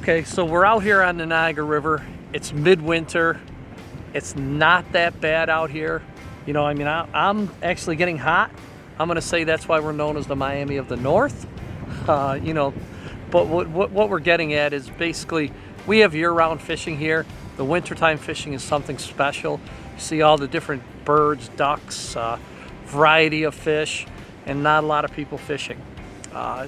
Okay, so we're out here on the Niagara River. It's midwinter. It's not that bad out here. You know, I mean, I'm actually getting hot. I'm gonna say that's why we're known as the Miami of the North. You know, but what we're getting at is basically we have year-round fishing here. The wintertime fishing is something special. You see all the different birds, ducks, variety of fish, and not a lot of people fishing.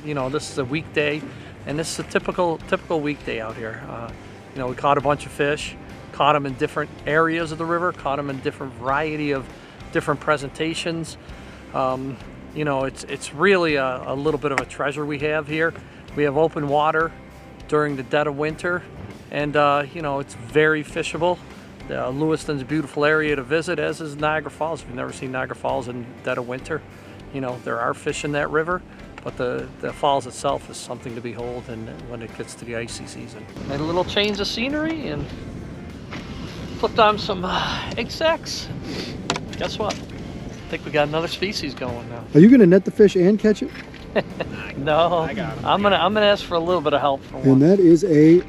You know, this is a weekday, and this is a typical weekday out here. You know, we caught a bunch of fish, caught them in different areas of the river, caught them in different variety of different presentations. You know, it's really a little bit of a treasure we have here. We have open water during the dead of winter, and you know, it's very fishable. Lewiston's a beautiful area to visit, as is Niagara Falls. If you've never seen Niagara Falls in dead of winter, you know, there are fish in that river, but the falls itself is something to behold, and when it gets to the icy season. Made a little change of scenery and flipped on some egg sacks. Guess what? I think we got another species going now. Are you gonna net the fish and catch it? No, I got him. I'm gonna ask for a little bit of help for And one. that is a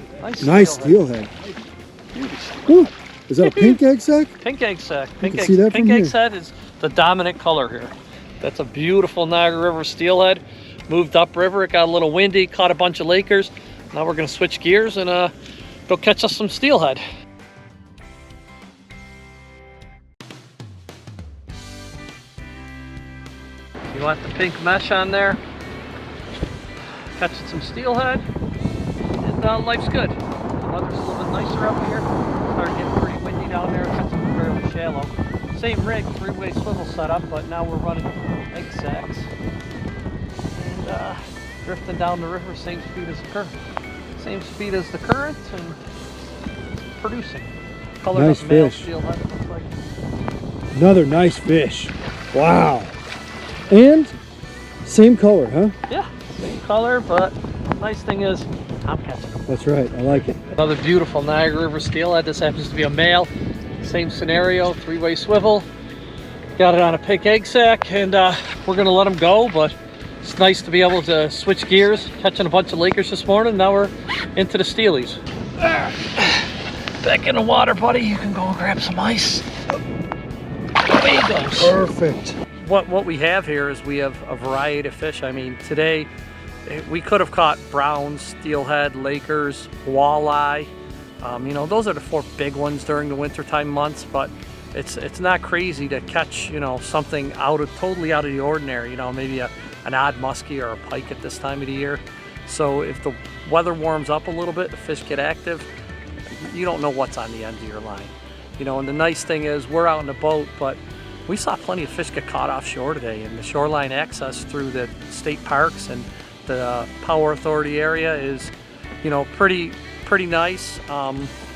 nice steelhead. Woo. Is that a pink egg sac? Pink egg sac. Pink egg sac is the dominant color here. That's a beautiful Niagara River steelhead. Moved upriver, it got a little windy, caught a bunch of Lakers. Now we're gonna switch gears and go catch us some steelhead. You want the pink mesh on there? Catching some steelhead, and life's good. The weather's a little bit nicer up here. Started getting pretty windy down there. Catching fairly shallow. Same rig, three-way swivel setup, but now we're running egg sacks and drifting down the river, same speed as the current. Same speed as the current, and producing. Colored Nice up male fish. steelhead, it looks like. Another nice fish. Wow. And same color, huh? Yeah, same color, but nice thing is I'm catching them. That's right, I like it. Another beautiful Niagara River steelhead. This happens to be a male. Same scenario, three-way swivel. Got it on a pink egg sac, and we're gonna let him go, but it's nice to be able to switch gears. Catching a bunch of Lakers this morning. Now we're into the steelies. Back in the water, buddy. You can go and grab some ice. There he goes. Perfect. What we have here is we have a variety of fish. I mean, today we could have caught browns, steelhead, Lakers, walleye. You know, those are the four big ones during the wintertime months, but it's not crazy to catch, you know, something totally out of the ordinary, you know, maybe an odd muskie or a pike at this time of the year. So if the weather warms up a little bit, the fish get active, you don't know what's on the end of your line. You know, and the nice thing is we're out in the boat, but we saw plenty of fish get caught offshore today, and the shoreline access through the state parks and the Power Authority area is, you know, pretty nice.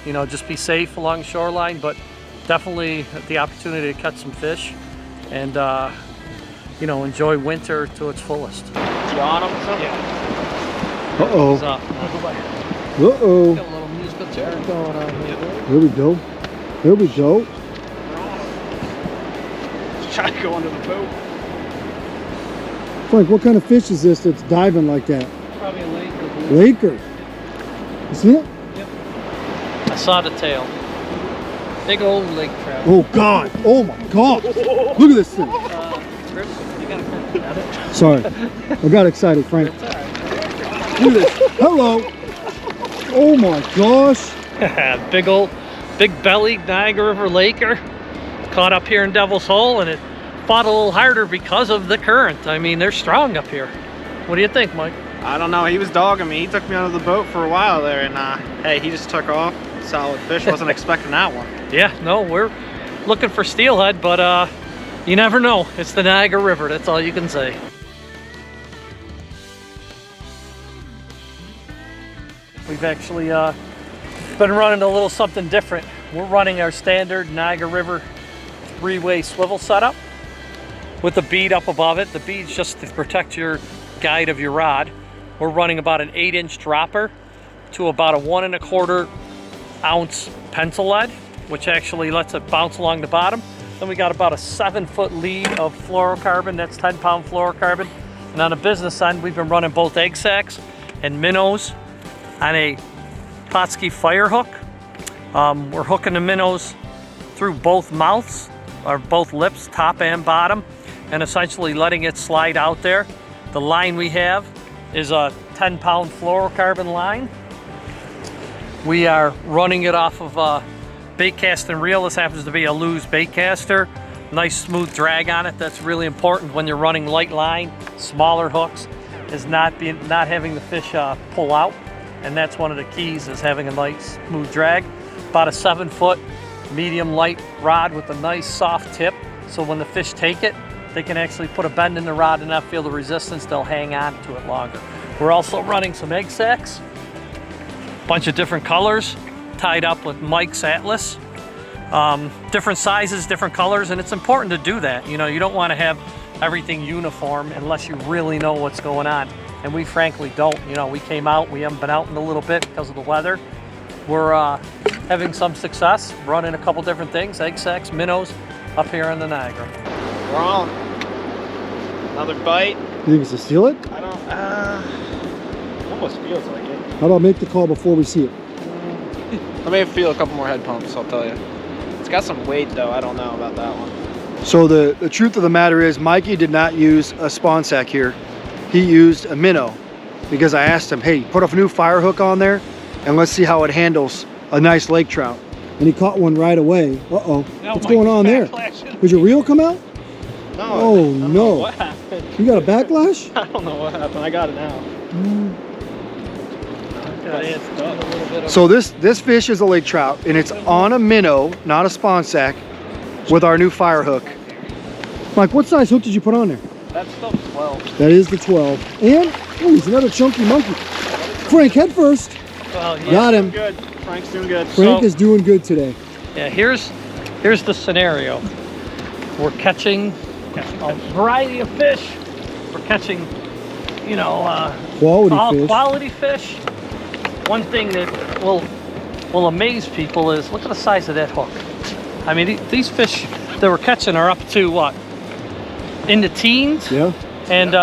You know, just be safe along the shoreline, but definitely the opportunity to catch some fish and, you know, enjoy winter to its fullest. You on them? Uh-oh. What's up? Uh-oh. Got a little musical chair going on here. Here we go. Here we go. Try to go under the boat. Frank, what kind of fish is this that's diving like that? Probably a Laker. Laker. You see it? Yep. I saw the tail. Big old lake trout. Oh, God. Oh, my God. Look at this thing. Trips, you gotta cut it. Sorry. I got excited, Frank. It's all right. Look at this. Hello. Oh, my gosh. big belly Niagara River Laker. Caught up here in Devil's Hole, and it fought a little harder because of the current. I mean, they're strong up here. What do you think, Mike? I don't know. He was dogging me. He took me under the boat for a while there, and hey, he just took off. Solid fish. Wasn't expecting that one. Yeah, no, we're looking for steelhead, but you never know. It's the Niagara River. That's all you can say. We've actually been running a little something different. We're running our standard Niagara River three-way swivel setup with the bead up above it. The bead's just to protect your guide of your rod. We're running about an 8-inch dropper to about a 1 1/4 ounce pencil lead, which actually lets it bounce along the bottom. Then we got about a 7-foot lead of fluorocarbon. That's 10-pound fluorocarbon. And on the business end, we've been running both egg sacks and minnows on a Pautzke fire hook. We're hooking the minnows through both mouths, or both lips, top and bottom, and essentially letting it slide out there. The line we have is a 10-pound fluorocarbon line. We are running it off of a bait casting reel. This happens to be a Lew's bait caster. Nice smooth drag on it. That's really important when you're running light line, smaller hooks, is not having the fish pull out. And that's one of the keys, is having a nice smooth drag. About a 7-foot medium light rod with a nice soft tip. So when the fish take it, they can actually put a bend in the rod and not feel the resistance. They'll hang on to it longer. We're also running some egg sacs, bunch of different colors, tied up with Mike's Atlas. Different sizes, different colors, and it's important to do that. You know, you don't want to have everything uniform unless you really know what's going on. And we frankly don't. You know, we came out, we haven't been out in a little bit because of the weather. We're having some success, running a couple different things, egg sacs, minnows, up here in the Niagara. We're on. Another bite. You think it's a steelhead? I don't, almost feels like it. How about make the call before we see it? Let me feel a couple more head pumps, I'll tell you. It's got some weight though, I don't know about that one. So the truth of the matter is, Mikey did not use a spawn sack here. He used a minnow, because I asked him, hey, put a new fire hook on there and let's see how it handles a nice lake trout. And he caught one right away. Uh-oh, what's going on there? Did your reel come out? No. Oh, no. What happened? You got a backlash? I don't know what happened, I got it now. So this fish is a lake trout, and it's on a minnow, not a spawn sack, with our new fire hook. Mike, what size hook did you put on there? That's still 12. That is the 12. And, oh, he's another chunky monkey. Frank, head first. Well, yeah. Got him. Good. Frank's doing good. Frank is doing good today. Yeah, here's the scenario. We're catching a variety of fish. We're catching, you know, quality fish. One thing that will amaze people is, look at the size of that hook. I mean, these fish that we're catching are up to what? In the teens? Yeah. And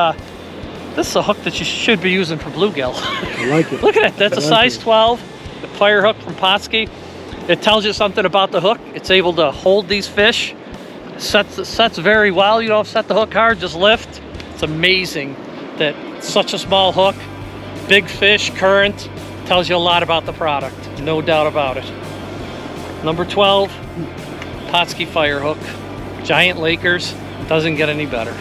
this is a hook that you should be using for bluegill. I like it. Look at it. That's a size 12. The fire hook from Pautzke. It tells you something about the hook. It's able to hold these fish. Sets very well. You don't set the hook hard, just lift. It's amazing that such a small hook, big fish, current, tells you a lot about the product. No doubt about it. Number 12, Pautzke fire hook. Giant Lakers. Doesn't get any better.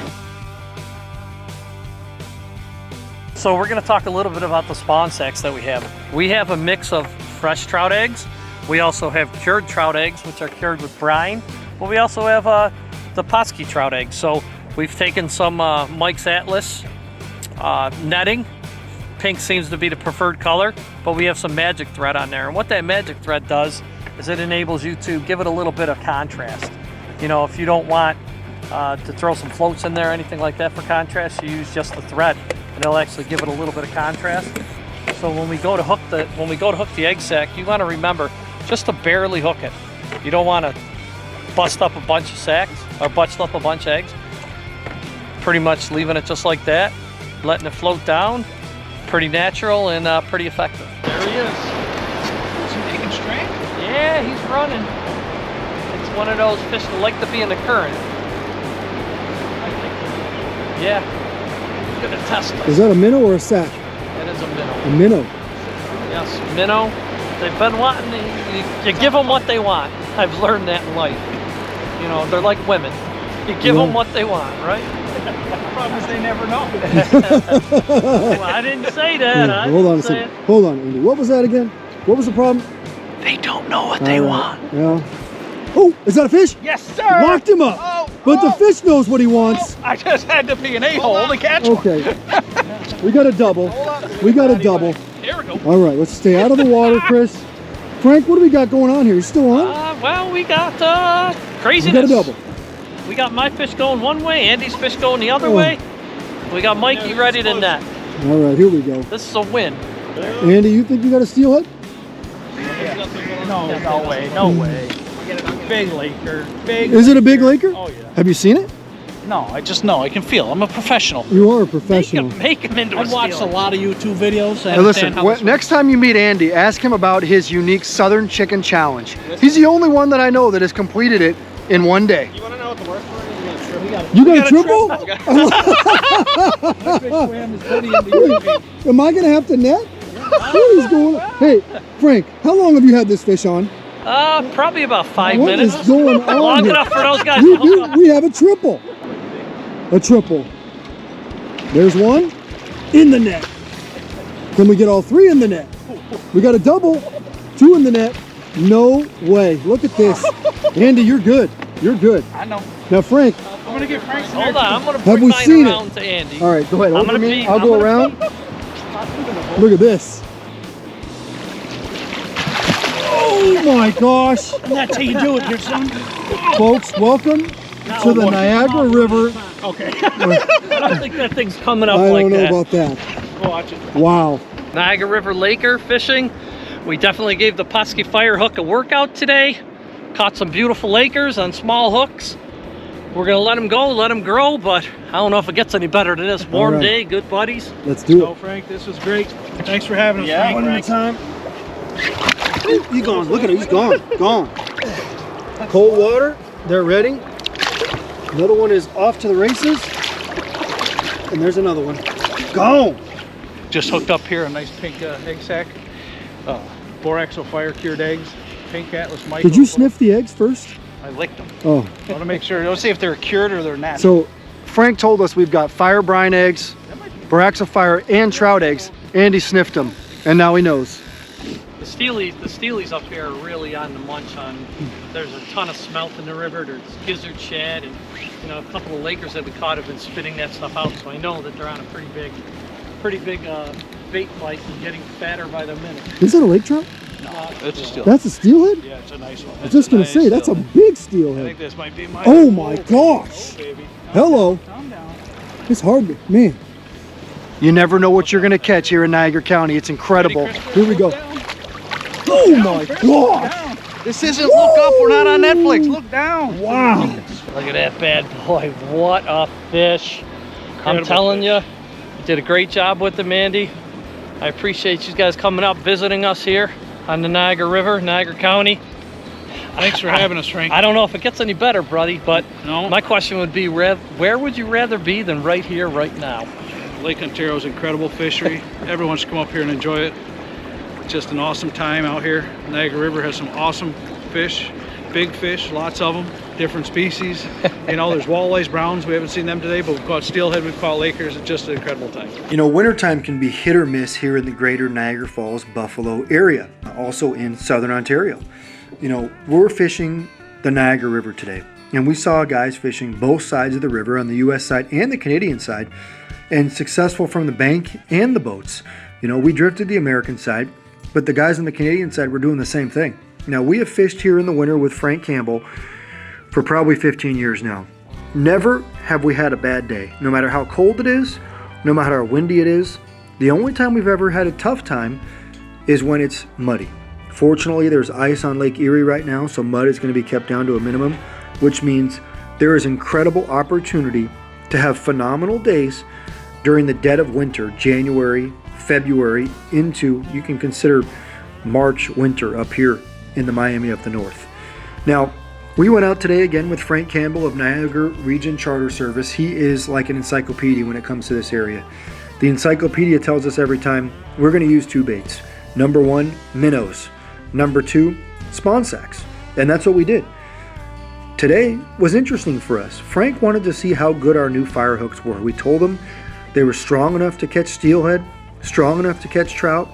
So we're going to talk a little bit about the spawn sacks that we have. We have a mix of fresh trout eggs. We also have cured trout eggs, which are cured with brine. But we also have the Pautzke trout eggs. So we've taken some Mike's Atlas netting. Pink seems to be the preferred color, but we have some magic thread on there. And what that magic thread does is it enables you to give it a little bit of contrast. You know, if you don't want to throw some floats in there or anything like that for contrast, you use just the thread, and it'll actually give it a little bit of contrast. So when we go to hook the egg sac, you want to remember just to barely hook it. You don't want to bust up a bunch of sacks or bust up a bunch of eggs. Pretty much leaving it just like that, letting it float down. Pretty natural and pretty effective. There he is. Is he making strength? Yeah, he's running. It's one of those fish that like to be in the current. Yeah, he's gonna test us. Is that a minnow or a sack? That is a minnow. A minnow. Yes, minnow. They've been wanting, you give them what they want. I've learned that in life. You know, they're like women. You give them what they want, right? The problem is they never know. Well, I didn't say that. Yeah, hold on a second. Hold on, Andy. What was that again? What was the problem? They don't know what they want. Yeah. Oh, is that a fish? Yes, sir. Locked him up. But the fish knows what he wants. I just had to be an a-hole to catch one. Okay. We got a double. We got a double. Here we go. All right, let's stay out of the water, Chris. Frank, what do we got going on here? You still on? Well, we got craziness. We got a double. We got my fish going one way, Andy's fish going the other way. We got Mikey ready to net. All right, here we go. This is a win. Andy, you think you got a steelhead? No way. Big Laker. Big. Is it a big Laker? Oh, yeah. Have you seen it? No, I just know. I can feel. I'm a professional. You are a professional. Make him into I've watched a lot of YouTube videos. Hey, listen, next time you meet Andy, ask him about his unique Southern Chicken Challenge. He's the only one that I know that has completed it in one day. You want to know what the worst part is? You got a triple? Am I going to have to net? What is going on? Hey, Frank, how long have you had this fish on? Probably about 5 What minutes. is going on Long here? enough for those guys to hook up. We have a triple. A triple. There's one in the net. Can we get all three in the net? We got a double. 2 in the net. No way. Look at this. Andy, you're good. You're good. I know. Now, Frank. I'm going to get Frank's. Hold on, I'm going to Have bring we mine seen around it? to Andy. All right, go ahead. I'm Over gonna me. be- I'll I'm go gonna- around. Look at this. Oh my gosh. That's how you do it, your son. Folks, welcome to the Niagara River. Okay. I don't think that thing's coming up I like don't know that. about that. Go watch it. Wow. Niagara River Laker fishing. We definitely gave the Pautzke fire hook a workout today. Caught some beautiful Lakers on small hooks. We're gonna let them go, let them grow, but I don't know if it gets any better than this. Warm right. day, good buddies. Let's do Go, it. Frank. This was great. Thanks for having us, Yeah, Frank. one at a time. He's gone. Look at him. He's gone. Gone. Cold water. They're ready. Another one is off to the races. And there's another one. Gone. Just hooked up here a nice pink egg sack. Boraxo fire cured eggs. Pink Atlas micro. Did you sniff the eggs first? I licked them. Oh. I want to make sure. Let's see if they're cured or they're not. So Frank told us we've got fire brine eggs, Boraxo fire, and trout eggs. Andy sniffed them, and now he knows. The steelies up here are really on the munch on. There's a ton of smelt in the river. There's gizzard, shad, and a couple of Lakers that we caught have been spitting that stuff out. So I know that they're on a pretty big bait fight and getting fatter by the minute. Is that a lake trout? No, it's a steelhead. That's a steelhead? Yeah, it's a nice one. I was just gonna say, that's a big I steelhead. think this might be my. Oh my gosh. Baby. Hello. Calm down. It's hard to, man. You never know what you're gonna catch here in Niagara County. It's incredible. Here we go. Oh my gosh. This isn't Look Up. We're not on Netflix. Look down. Wow. Look at that bad boy. What a fish. I'm telling you, you did a great job with them, Andy. I appreciate you guys coming up, visiting us here on the Niagara River, Niagara County. Thanks for having us, Frank. I don't know if it gets any better, buddy, but No. my question would be, where would you rather be than right here, right now? Lake Ontario is an incredible fishery. Everyone should come up here and enjoy it. It's just an awesome time out here. Niagara River has some awesome fish, big fish, lots of them, different species. There's walleyes, browns. We haven't seen them today, but we've caught steelhead, we've caught Lakers. It's just an incredible time. Wintertime can be hit or miss here in the greater Niagara Falls, Buffalo area, also in southern Ontario. We're fishing the Niagara River today, and we saw guys fishing both sides of the river on the US side and the Canadian side, and successful from the bank and the boats. We drifted the American side, but the guys on the Canadian side were doing the same thing. Now, we have fished here in the winter with Frank Campbell for probably 15 years now. Never have we had a bad day, no matter how cold it is, no matter how windy it is. The only time we've ever had a tough time is when it's muddy. Fortunately, there's ice on Lake Erie right now, so mud is going to be kept down to a minimum, which means there is incredible opportunity to have phenomenal days during the dead of winter, January, February, into, you can consider March winter up here in the Miami of the North. Now, we went out today again with Frank Campbell of Niagara Region Charter Service. He is like an encyclopedia when it comes to this area. The encyclopedia tells us every time we're going to use 2 baits. Number 1, minnows. Number 2, spawn sacks. And that's what we did. Today was interesting for us. Frank wanted to see how good our new fire hooks were. We told him they were strong enough to catch steelhead, strong enough to catch trout,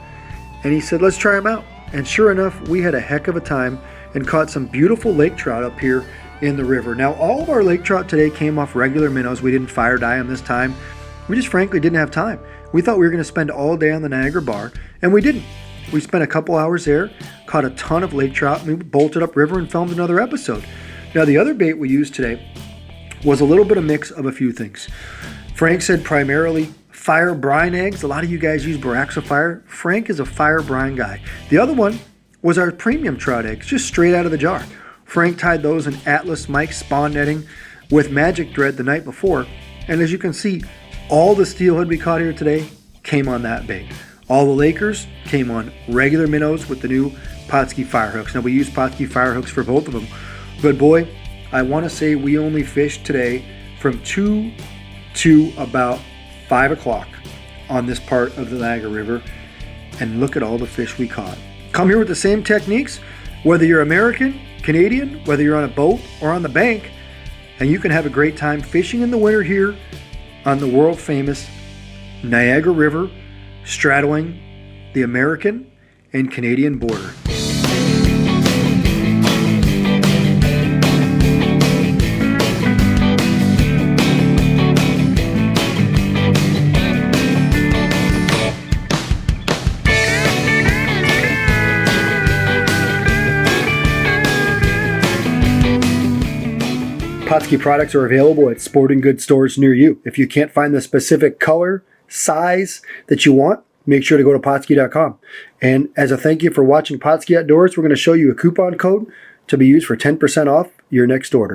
and he said, let's try them out. And sure enough, we had a heck of a time and caught some beautiful lake trout up here in the river. Now, all of our lake trout today came off regular minnows. We didn't fire dye them this time. We just frankly didn't have time. We thought we were going to spend all day on the Niagara Bar, and we didn't. We spent a couple hours there, caught a ton of lake trout, and we bolted up river and filmed another episode. Now, the other bait we used today was a little bit of mix of a few things. Frank said primarily fire brine eggs. A lot of you guys use Boraxo fire. Frank is a fire brine guy. The other one was our premium trout eggs, just straight out of the jar. Frank tied those in Atlas Mike spawn netting with magic thread the night before. And as you can see, all the steelhead we caught here today came on that bait. All the Lakers came on regular minnows with the new Pautzke fire hooks. Now we use Pautzke fire hooks for both of them. But boy, I want to say we only fished today from 2 to about 5 o'clock on this part of the Niagara River. And look at all the fish we caught. Come here with the same techniques, whether you're American, Canadian, whether you're on a boat or on the bank, and you can have a great time fishing in the winter here on the world famous Niagara River, straddling the American and Canadian border. Pautzke products are available at sporting goods stores near you. If you can't find the specific color, size that you want, make sure to go to Pautzke.com. And as a thank you for watching Pautzke Outdoors, we're going to show you a coupon code to be used for 10% off your next order.